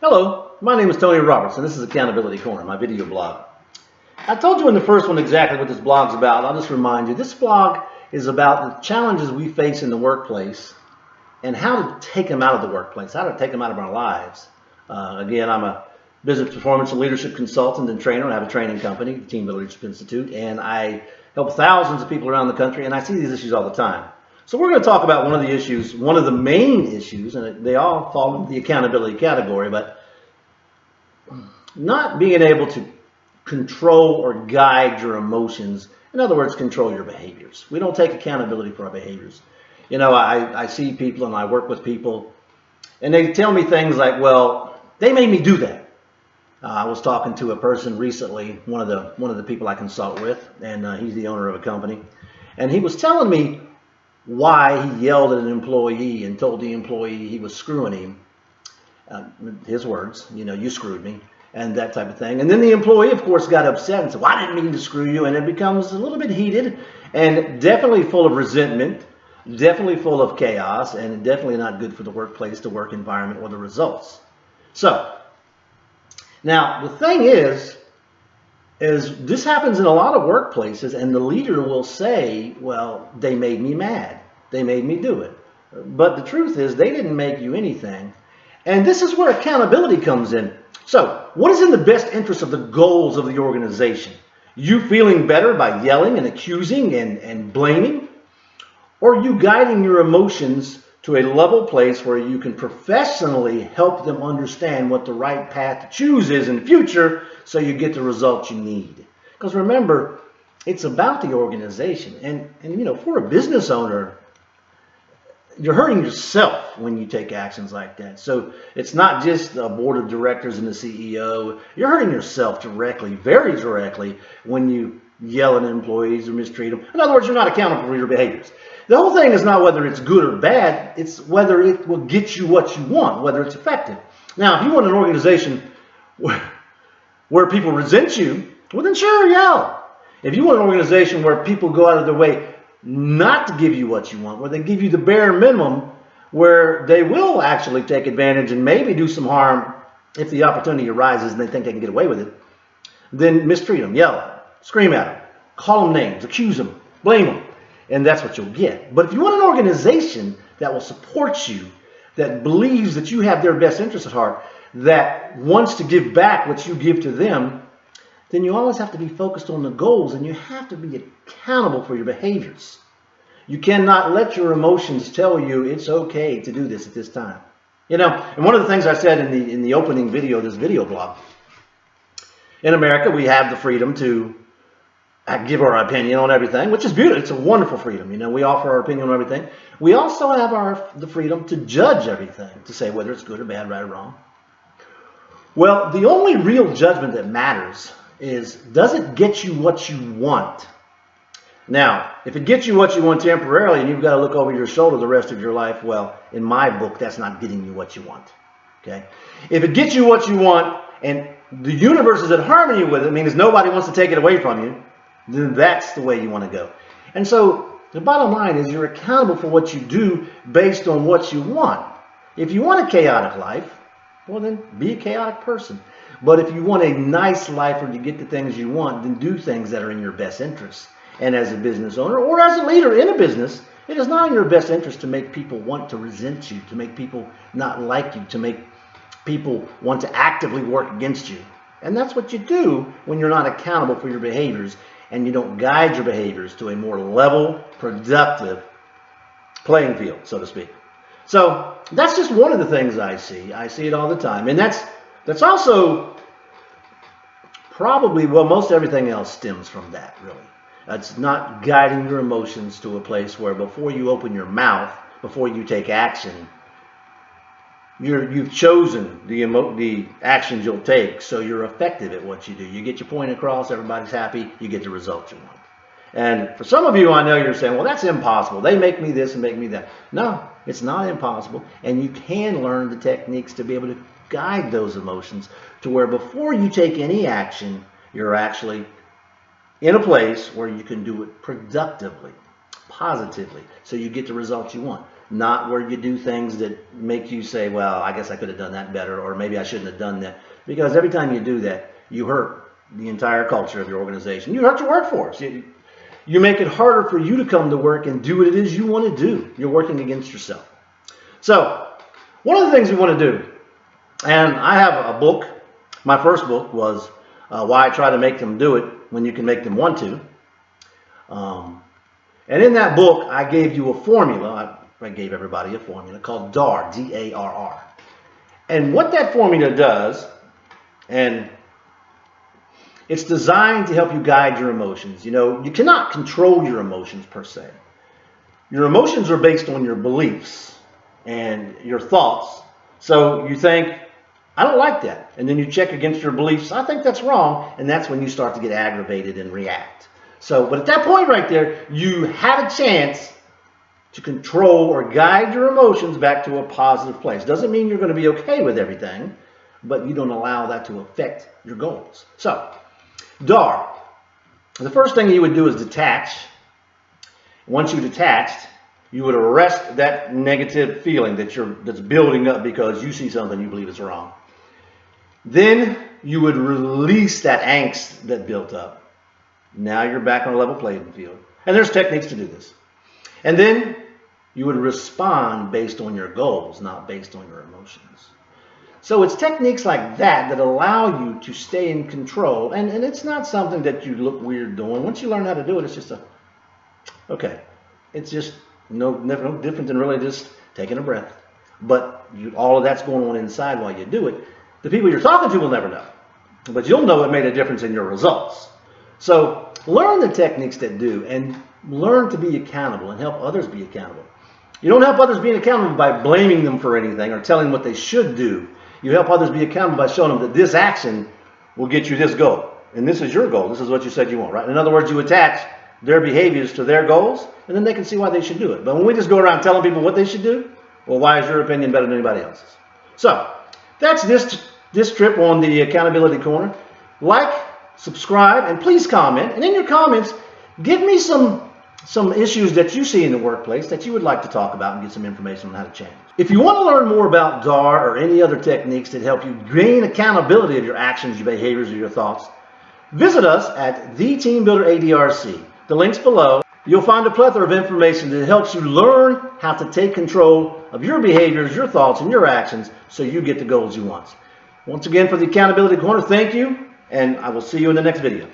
Hello, my name is Tony Roberts, and this is Accountability Corner, my video blog. I told you in the first one exactly what this blog's about. I'll just remind you, this blog is about the challenges we face in the workplace and how to take them out of the workplace, how to take them out of our lives. Again, I'm a business performance and leadership consultant and trainer. I have a training company, the Team Leadership Institute, and I help thousands of people around the country, and I see these issues all the time. So we're going to talk about one of the issues, one of the main issues, and they all fall into the accountability category, but not being able to control or guide your emotions. In other words, control your behaviors. We don't take accountability for our behaviors. You know, I see people and I work with people, and they tell me things like, well, they made me do that. I was talking to a person recently, one of the people I consult with, and he's the owner of a company, and he was telling me why he yelled at an employee and told the employee he was screwing him. His words, you know, you screwed me, and that type of thing. And then the employee, of course, got upset and said, well, I didn't mean to screw you. And it becomes a little bit heated and definitely full of resentment, definitely full of chaos, and definitely not good for the workplace, the work environment, or the results. So, now the thing is this happens in a lot of workplaces, and the leader will say, well, they made me mad. They made me do it. But the truth is, they didn't make you anything. And this is where accountability comes in. So, what is in the best interest of the goals of the organization? You feeling better by yelling and accusing and blaming? Or you guiding your emotions to a level place where you can professionally help them understand what the right path to choose is in the future so you get the results you need? Because remember, it's about the organization. And you know, for a business owner, you're hurting yourself when you take actions like that. So it's not just the board of directors and the CEO. You're hurting yourself directly, very directly, when you yell at employees or mistreat them. In other words, you're not accountable for your behaviors. The whole thing is not whether it's good or bad. It's whether it will get you what you want, whether it's effective. Now, if you want an organization where people resent you, well, then sure, yell. If you want an organization where people go out of their way not to give you what you want, where they give you the bare minimum, where they will actually take advantage and maybe do some harm if the opportunity arises and they think they can get away with it, then mistreat them, yell at them, scream at them, call them names, accuse them, blame them, and that's what you'll get. But if you want an organization that will support you, that believes that you have their best interest at heart, that wants to give back what you give to them, then you always have to be focused on the goals, and you have to be accountable for your behaviors. You cannot let your emotions tell you it's okay to do this at this time. You know, and one of the things I said in the opening video of this video blog, in America we have the freedom to give our opinion on everything, which is beautiful. It's a wonderful freedom. You know, we offer our opinion on everything. We also have the freedom to judge everything, to say whether it's good or bad, right or wrong. Well, the only real judgment that matters is, does it get you what you want? Now, if it gets you what you want temporarily and you've got to look over your shoulder the rest of your life, well, in my book, that's not getting you what you want. Okay? If it gets you what you want and the universe is in harmony with it, means nobody wants to take it away from you, then that's the way you want to go. And so the bottom line is you're accountable for what you do based on what you want. If you want a chaotic life, well, then be a chaotic person. But if you want a nice life where you get the things you want, then do things that are in your best interest. And as a business owner or as a leader in a business, it is not in your best interest to make people want to resent you, to make people not like you, to make people want to actively work against you. And that's what you do when you're not accountable for your behaviors and you don't guide your behaviors to a more level, productive playing field, so to speak. So that's just one of the things I see. I see it all the time. And that's also probably, well, most everything else stems from that, really. It's not guiding your emotions to a place where before you open your mouth, before you take action, you've chosen the actions you'll take, so you're effective at what you do. You get your point across, everybody's happy, you get the results you want. And for some of you, I know you're saying, well, that's impossible. They make me this and make me that. No, it's not impossible. And you can learn the techniques to be able to guide those emotions to where before you take any action, you're actually in a place where you can do it productively, positively, so you get the results you want. not where you do things that make you say, well, I guess I could have done that better, or maybe I shouldn't have done that. Because every time you do that, you hurt the entire culture of your organization. You hurt your workforce. You make it harder for you to come to work and do what it is you want to do. You're working against yourself. So, one of the things we want to do, and I have a book. My first book was Why I Try to Make Them Do It When You Can Make Them Want to. And in that book, I gave you a formula. I gave everybody a formula called DAR, D-A-R-R. And what that formula does, and it's designed to help you guide your emotions. You know, you cannot control your emotions per se. Your emotions are based on your beliefs and your thoughts. So you think, I don't like that. And then you check against your beliefs. I think that's wrong. And that's when you start to get aggravated and react. So, but at that point right there, you have a chance to control or guide your emotions back to a positive place. Doesn't mean you're going to be okay with everything, but you don't allow that to affect your goals. So, DAR. The first thing you would do is detach. Once you detached, you would arrest that negative feeling that's building up because you see something you believe is wrong. Then you would release that angst that built up. Now you're back on a level playing field. And there's techniques to do this. And then you would respond based on your goals, not based on your emotions. So it's techniques like that that allow you to stay in control. And it's not something that you look weird doing. Once you learn how to do it, it's just okay. It's just no different than really just taking a breath. But all of that's going on inside while you do it. The people you're talking to will never know. But you'll know it made a difference in your results. So learn the techniques that do, and learn to be accountable and help others be accountable. You don't help others being accountable by blaming them for anything or telling them what they should do. You help others be accountable by showing them that this action will get you this goal. And this is your goal. This is what you said you want, right? In other words, you attach their behaviors to their goals, and then they can see why they should do it. But when we just go around telling people what they should do, well, why is your opinion better than anybody else's? So that's this trip on the Accountability Corner. Like, subscribe, and please comment. And in your comments, give me some issues that you see in the workplace that you would like to talk about and get some information on how to change. If you want to learn more about DAR or any other techniques that help you gain accountability of your actions, your behaviors, or your thoughts, visit us at the Team Builder ADRC. The link's below. You'll find a plethora of information that helps you learn how to take control of your behaviors, your thoughts, and your actions so you get the goals you want. Once again, for the Accountability Corner, thank you, and I will see you in the next video.